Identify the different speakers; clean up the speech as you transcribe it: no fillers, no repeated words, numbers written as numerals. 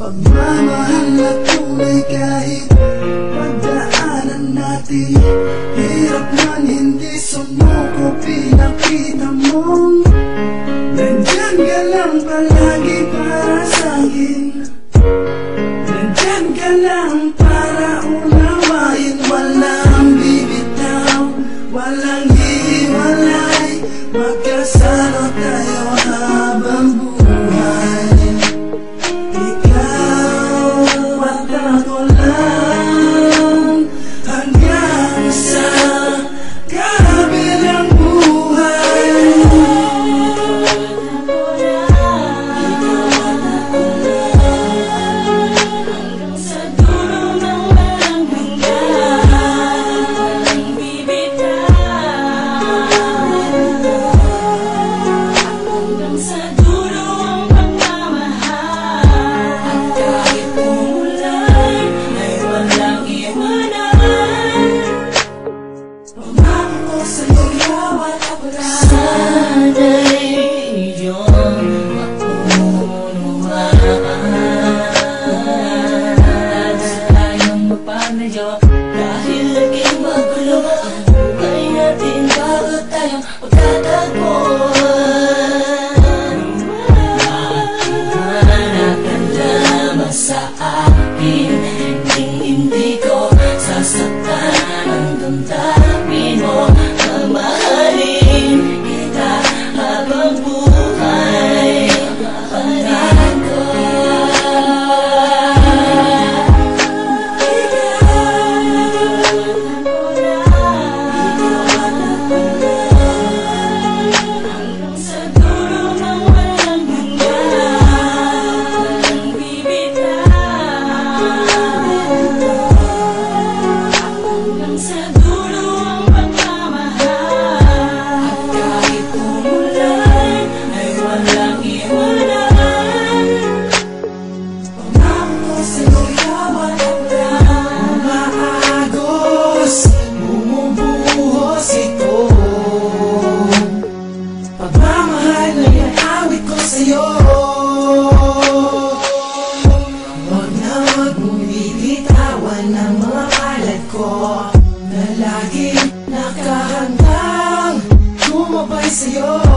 Speaker 1: Pagmamahal na tunay kahit pagdaanan natin, hirap man hindi sumuko, pinakita mong nandyan ka lang palagi para sa'kin. Nandyan ka lang para unawain, walang bibitaw, walang hihiwalay, magkasama tayo habang buhay.
Speaker 2: Dahil laging magulo ang buhay natin, bago tayong magtatagpuan. Mahanakan lamang sa akin, hindi ko sasaktan ang damdamin mo. Mamahalin kita habang buhay. Pangako huwag na huwag mong bibitawan ang mga palad ko na laging nakahandang tumabay sa'yo.